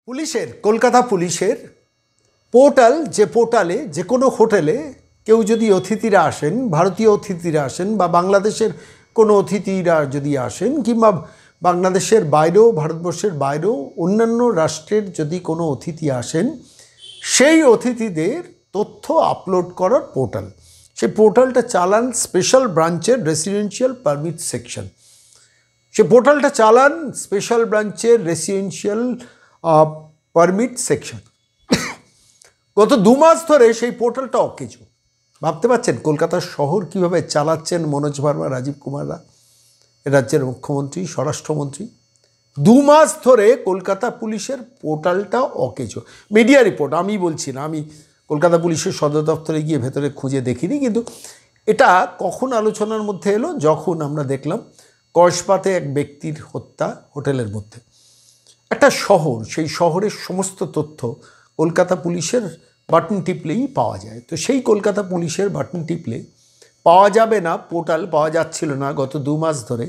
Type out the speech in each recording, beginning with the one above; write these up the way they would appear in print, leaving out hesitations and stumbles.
পুলিশের কলকাতা পুলিশের পোর্টাল, যে পোর্টালে যে কোনো হোটেলে কেউ যদি অতিথিরা আসেন, ভারতীয় অতিথিরা আসেন বা বাংলাদেশের কোনো অতিথিরা যদি আসেন, কিংবা বাংলাদেশের বাইরেও ভারতবর্ষের বাইরেও অন্যান্য রাষ্ট্রের যদি কোনো অতিথি আসেন, সেই অতিথিদের তথ্য আপলোড করার পোর্টাল। সেই পোর্টালটা চালান স্পেশাল ব্রাঞ্চের রেসিডেন্সিয়াল পারমিট সেকশন। সে পোর্টালটা চালান স্পেশাল ব্রাঞ্চের রেসিডেন্সিয়াল পারমিট সেকশন। গত 2 মাস ধরে সেই পোর্টালটা অকেজো। ভাবতে পারছেন কলকাতা শহর কিভাবে চালাচ্ছেন মনোজ ভার্মা, রাজীব কুমাররা, রাজ্যের মুখ্যমন্ত্রী, স্বরাষ্ট্রমন্ত্রী। 2 মাস ধরে কলকাতা পুলিশের পোর্টালটা অকেজো। মিডিয়া রিপোর্ট, আমি বলছি না, আমি কলকাতা পুলিশের সদর দপ্তরে গিয়ে ভেতরে খুঁজে দেখিনি, কিন্তু এটা কখন আলোচনার মধ্যে এলো? যখন আমরা দেখলাম কসবাতে এক ব্যক্তির হত্যা হোটেলের মধ্যে। একটা শহর, সেই শহরের সমস্ত তথ্য কলকাতা পুলিশের বাটন টিপলেই পাওয়া যায়। তো সেই কলকাতা পুলিশের বাটন টিপলে পাওয়া যাবে না, পোর্টাল পাওয়া যাচ্ছিল না গত 2 মাস ধরে,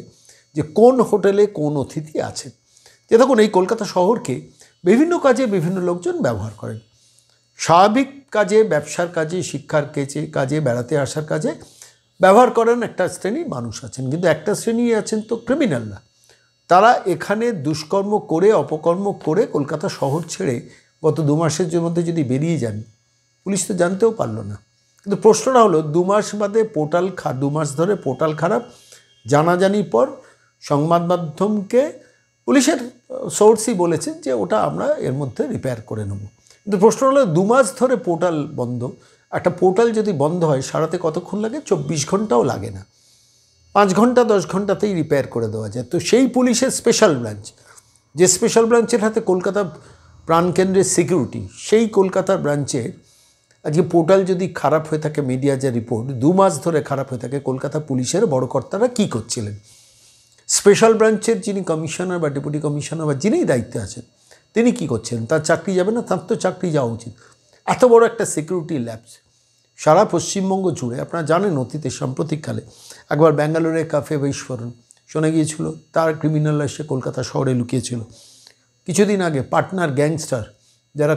যে কোন হোটেলে কোন অতিথি আছেন। যে তখন এই কলকাতা শহরকে বিভিন্ন কাজে বিভিন্ন লোকজন ব্যবহার করেন। স্বাভাবিক কাজে, ব্যবসার কাজে, শিক্ষার কাজে, বেড়াতে আসার কাজে ব্যবহার করেন একটা শ্রেণীর মানুষ আছেন, কিন্তু একটা শ্রেণী আছেন তো ক্রিমিনালরা। তারা এখানে দুষ্কর্ম করে, অপকর্ম করে কলকাতা শহর ছেড়ে গত 2 মাসের মধ্যে যদি বেরিয়ে যান, পুলিশ তো জানতেও পারলো না। কিন্তু প্রশ্নটা হলো 2 মাস বাদে পোর্টাল 2 মাস ধরে পোর্টাল খারাপ জানাজানির পর সংবাদ মাধ্যমকে পুলিশের সোর্সই বলেছেন যে ওটা আমরা এর মধ্যে রিপেয়ার করে নেব। কিন্তু প্রশ্ন হলো 2 মাস ধরে পোর্টাল বন্ধ। একটা পোর্টাল যদি বন্ধ হয় সারাতে কতক্ষণ লাগে? 24 ঘন্টাও লাগে না, 5 ঘন্টা 10 ঘন্টাতেই রিপেয়ার করে দেওয়া যায়। তো সেই পুলিশের স্পেশাল ব্রাঞ্চ, যে স্পেশাল ব্রাঞ্চের হাতে কলকাতা প্রাণকেন্দ্রের সিকিউরিটি, সেই কলকাতার ব্রাঞ্চে আজকে পোর্টাল যদি খারাপ হয়ে থাকে, মিডিয়া যে রিপোর্ট 2 মাস ধরে খারাপ হয়ে থাকে, কলকাতা পুলিশের বড় কর্তারা কী করছিলেন? স্পেশাল ব্রাঞ্চের যিনি কমিশনার বা ডেপুটি কমিশনার বা যিনি দায়িত্বে আছেন, তিনি কী করছেন? তার চাকরি যাবে না? তার তো চাকরি যাওয়া উচিত। এত বড় একটা সিকিউরিটি ল্যাবস সারা পশ্চিমবঙ্গ জুড়ে, আপনারা জানেন অতীতে সাম্প্রতিককালে একবার ব্যাঙ্গালোরে কাফে বিস্ফোরণ শোনা গিয়েছিল, তার ক্রিমিনালরা এসে কলকাতা শহরে লুকিয়েছিল। কিছুদিন আগে পাটনার গ্যাংস্টার যারা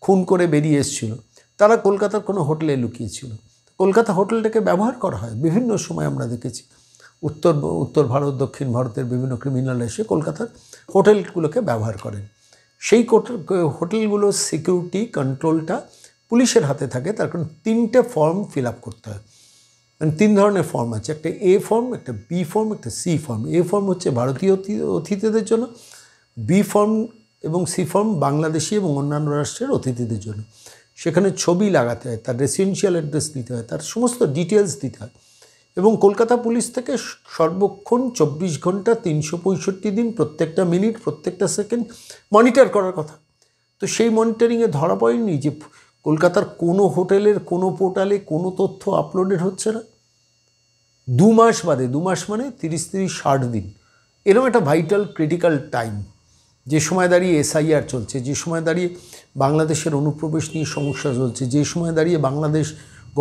খুন করে বেরিয়ে এসেছিল, তারা কলকাতার কোনো হোটেলে লুকিয়েছিল। কলকাতা হোটেলটাকে ব্যবহার করা হয় বিভিন্ন সময়, আমরা দেখেছি উত্তর ভারত, দক্ষিণ ভারতের বিভিন্ন ক্রিমিনালরা এসে কলকাতার হোটেলগুলোকে ব্যবহার করেন। সেই হোটেলগুলোর সিকিউরিটি কন্ট্রোলটা পুলিশের হাতে থাকে। তার কারণ 3টে ফর্ম ফিল আপ করতে হয়। মানে 3 ধরনের ফর্ম আছে, একটা এ ফর্ম, একটা বি ফর্ম, একটা সি ফর্ম। এ ফর্ম হচ্ছে ভারতীয় অতিথিদের জন্য, বি ফর্ম এবং সি ফর্ম বাংলাদেশি এবং অন্যান্য রাষ্ট্রের অতিথিদের জন্য। সেখানে ছবি লাগাতে হয়, তার রেসিডেন্সিয়াল অ্যাড্রেস দিতে হয়, তার সমস্ত ডিটেলস দিতে হয়। এবং কলকাতা পুলিশ থেকে সর্বক্ষণ 24 ঘন্টা 365 দিন প্রত্যেকটা মিনিট প্রত্যেকটা সেকেন্ড মনিটর করার কথা। তো সেই মনিটরিংয়ে ধরা পড়েনি যে কলকাতার কোনো হোটেলের কোনো পোর্টালে কোনো তথ্য আপলোডেড হচ্ছে না। 2 মাস বাদে, 2 মাস মানে 30-60 দিন, এরকম একটা ভাইটাল ক্রিটিক্যাল টাইম, যে সময় দাঁড়িয়ে এসআইআর চলছে, যে সময় দাঁড়িয়ে বাংলাদেশের অনুপ্রবেশ নিয়ে সমস্যা চলছে, যে সময় দাঁড়িয়ে বাংলাদেশ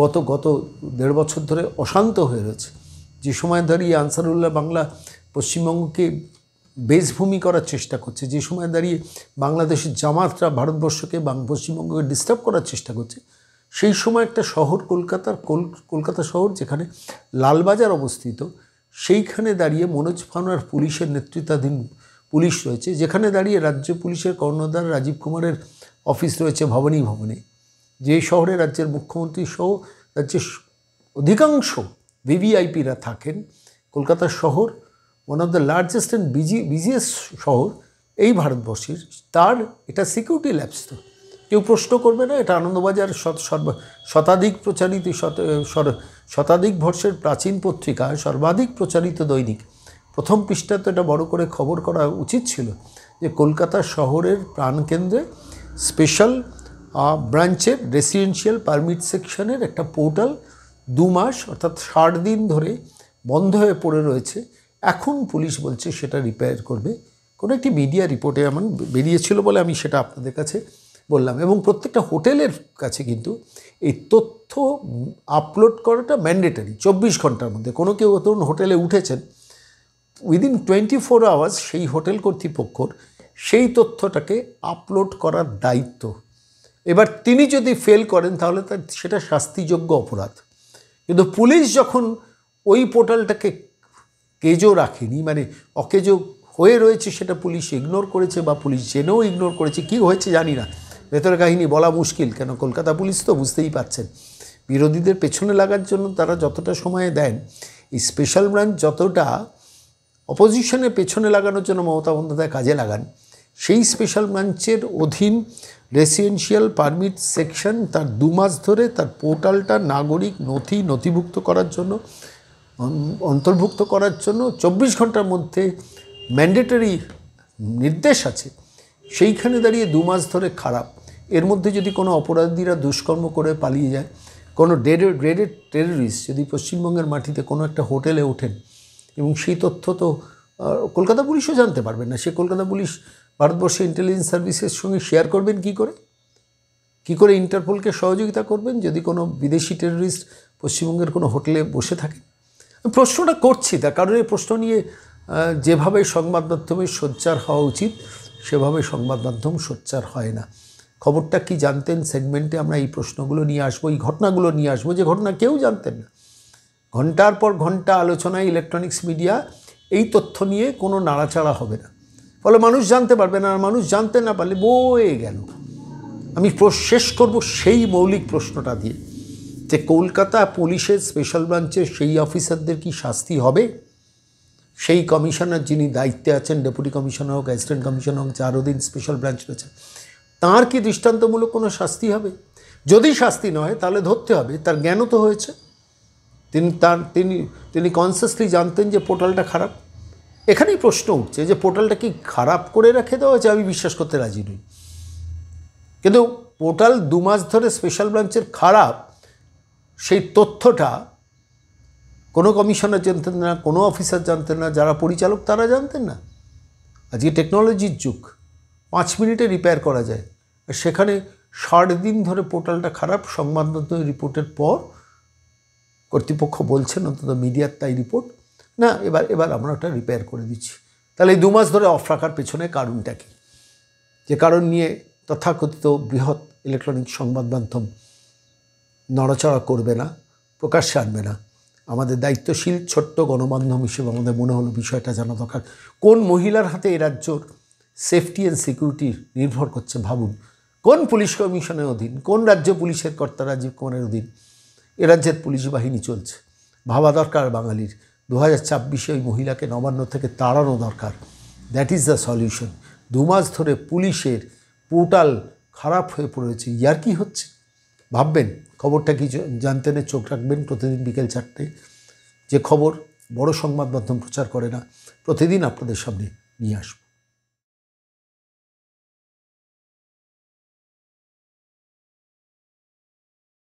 গত 1.5 বছর ধরে অশান্ত হয়ে রয়েছে, যে সময় দাঁড়িয়ে আনসারুল্লাহ বাংলা পশ্চিমবঙ্গকে বেশভূমি করার চেষ্টা করছে, যে সময় দাঁড়িয়ে বাংলাদেশের জামাতরা ভারতবর্ষকে পশ্চিমবঙ্গকে ডিস্টার্ব করার চেষ্টা করছে, সেই সময় একটা শহর কলকাতা শহর যেখানে লালবাজার অবস্থিত, সেইখানে দাঁড়িয়ে মনোজ ভার্মার পুলিশের নেতৃত্বাধীন পুলিশ রয়েছে, যেখানে দাঁড়িয়ে রাজ্য পুলিশের কর্ণধার রাজীব কুমারের অফিস রয়েছে ভবনে, যে শহরে রাজ্যের মুখ্যমন্ত্রী সহ রাজ্যের অধিকাংশ ভিভিআইপিরা থাকেন। কলকাতা শহর one of the largest and busiest শহর এই ভারতবর্ষের, তার এটা সিকিউরিটি ল্যাবস। তো কেউ প্রশ্ন করবে না, এটা আনন্দবাজার শতাধিক প্রচারিত শতাধিক বর্ষের প্রাচীন পত্রিকা, সর্বাধিক প্রচারিত দৈনিক, প্রথম পৃষ্ঠা তো এটা বড় করে খবর করা উচিত ছিল যে কলকাতা শহরের প্রাণকেন্দ্রে স্পেশাল ব্রাঞ্চের রেসিডেন্সিয়াল পারমিট সেকশনের একটা পোর্টাল 2 মাস অর্থাৎ 60 দিন ধরে বন্ধ হয়ে পড়ে রয়েছে। এখন পুলিশ বলছে সেটা রিপেয়ার করবে। কোনো একটি মিডিয়া রিপোর্টে এমন বেরিয়েছিল বলে আমি সেটা আপনাদের কাছে বললাম। এবং প্রত্যেকটা হোটেলের কাছে কিন্তু এই তথ্য আপলোড করাটা ম্যান্ডেটারি 24 ঘন্টার মধ্যে। কোনো কেউ ধরুন হোটেলে উঠেছেন, উইদিন 24 আওয়ার্স সেই হোটেল কর্তৃপক্ষর সেই তথ্যটাকে আপলোড করার দায়িত্ব। এবার তিনি যদি ফেল করেন তাহলে তার সেটা শাস্তিযোগ্য অপরাধ। কিন্তু পুলিশ যখন ওই পোর্টালটাকে কেজো রাখেনি, মানে অকেজো হয়ে রয়েছে, সেটা পুলিশ ইগনোর করেছে বা পুলিশ জেনেও ইগনোর করেছে, কী হয়েছে জানি না, ভেতরে কাহিনী বলা মুশকিল, কেন কলকাতা পুলিশ তো বুঝতেই পারছেন বিরোধীদের পেছনে লাগার জন্য তারা যতটা সময় দেন, এই স্পেশাল ব্রাঞ্চ যতটা অপোজিশনের পেছনে লাগানোর জন্য মমতা বন্দ্যোপাধ্যায় কাজে লাগান, সেই স্পেশাল ব্রাঞ্চের অধীন রেসিডেন্সিয়াল পারমিট সেকশন তার 2 মাস ধরে তার পোর্টালটা নাগরিক নথিভুক্ত করার জন্য, অন্তর্ভুক্ত করার জন্য 24 ঘন্টার মধ্যে ম্যান্ডেটরি নির্দেশ আছে। সেইখানে দাঁড়িয়ে 2 মাস ধরে খারাপ। এর মধ্যে যদি কোনো অপরাধীরা দুষ্কর্ম করে পালিয়ে যায়, কোনো গ্রেডেড টেররিস্ট যদি পশ্চিমবঙ্গের মাটিতে কোনো একটা হোটেলে ওঠেন, এবং সেই তথ্য তো কলকাতা পুলিশও জানতে পারবেন না, সে কলকাতা পুলিশ ভারতবর্ষের ইন্টেলিজেন্স সার্ভিসের সঙ্গে শেয়ার করবেন কী করে ইন্টারপোলকে সহযোগিতা করবেন যদি কোনো বিদেশি টেররিস্ট পশ্চিমবঙ্গের কোনো হোটেলে বসে থাকে? প্রশ্নটা করছি তার কারণ এই প্রশ্ন নিয়ে যেভাবে সংবাদ মাধ্যমের সোচ্চার হওয়া উচিত সেভাবে সংবাদ মাধ্যম সোচ্চার হয় না। খবরটা কি জানতেন সেগমেন্টে আমরা এই প্রশ্নগুলো নিয়ে আসবো, এই ঘটনাগুলো নিয়ে আসবো, যে ঘটনা কেউ জানতেন না। ঘন্টার পর ঘন্টা আলোচনায় ইলেকট্রনিক্স মিডিয়া এই তথ্য নিয়ে কোনো নাড়াচাড়া হবে না, ফলে মানুষ জানতে পারবে না, আর মানুষ জানতে না পারলে বয়ে গেল। আমি শেষ করব সেই মৌলিক প্রশ্নটা দিয়ে, যে কলকাতা পুলিশের স্পেশাল ব্রাঞ্চের সেই অফিসারদের কি শাস্তি হবে? সেই কমিশনার যিনি দায়িত্বে আছেন, ডেপুটি কমিশনার হোক, অ্যাসিস্ট্যান্ট কমিশনার হোক, যার অধীন স্পেশাল ব্রাঞ্চ রয়েছে, তাঁর কি দৃষ্টান্তমূলক কোনো শাস্তি হবে? যদি শাস্তি নয় তাহলে ধরতে হবে তার জ্ঞানও তো হয়েছে, তিনি কনসিয়াসলি জানতেন যে পোর্টালটা খারাপ। এখানেই প্রশ্ন উঠছে যে পোর্টালটা কি খারাপ করে রেখে দেওয়া হয়েছে? আমি বিশ্বাস করতে রাজি নই। কিন্তু পোর্টাল 2 মাস ধরে স্পেশাল ব্রাঞ্চের খারাপ, সেই তথ্যটা কোনো কমিশনার জানতেন না, কোনো অফিসার জানতেন না, যারা পরিচালক তারা জানতেন না। আজকে টেকনোলজির যুগ, 5 মিনিটে রিপেয়ার করা যায়, আর সেখানে 60 দিন ধরে পোর্টালটা খারাপ। সংবাদ মাধ্যমের রিপোর্টের পর কর্তৃপক্ষ বলছেন, অন্তত মিডিয়ার তাই রিপোর্ট, না এবার আমরা ওটা রিপেয়ার করে দিচ্ছি। তাহলে এই 2 মাস ধরে অফ রাখার পেছনে কারণটা কি? যে কারণ নিয়ে তথাকথিত বৃহৎ ইলেকট্রনিক সংবাদ মাধ্যম নড়াচড়া করবে না, প্রকাশ্যে আনবে না। আমাদের দায়িত্বশীল ছোট্ট গণমাধ্যম হিসেবে আমাদের মনে হলো বিষয়টা জানা দরকার। কোন মহিলার হাতে এ রাজ্যর সেফটি অ্যান্ড সিকিউরিটি নির্ভর করছে ভাবুন। কোন পুলিশ কমিশনের অধীন, কোন রাজ্য পুলিশের কর্তা রাজীব কুমারের অধীন এ রাজ্যের পুলিশ বাহিনী চলছে? ভাবা দরকার বাঙালির, 2024 ওই মহিলাকে নবান্ন থেকে তাড়ানো দরকার। That is the solution. 2 মাস ধরে পুলিশের পোর্টাল খারাপ হয়ে পড়েছে, ইয়ার কি হচ্ছে? ভাববেন, খবরটা কি জানতেন, চোখ রাখবেন প্রতিদিন বিকেল 4টায়। যে খবর বড় সংবাদ মাধ্যম প্রচার করে না, প্রতিদিন আপনাদের সামনে নিয়ে আসব।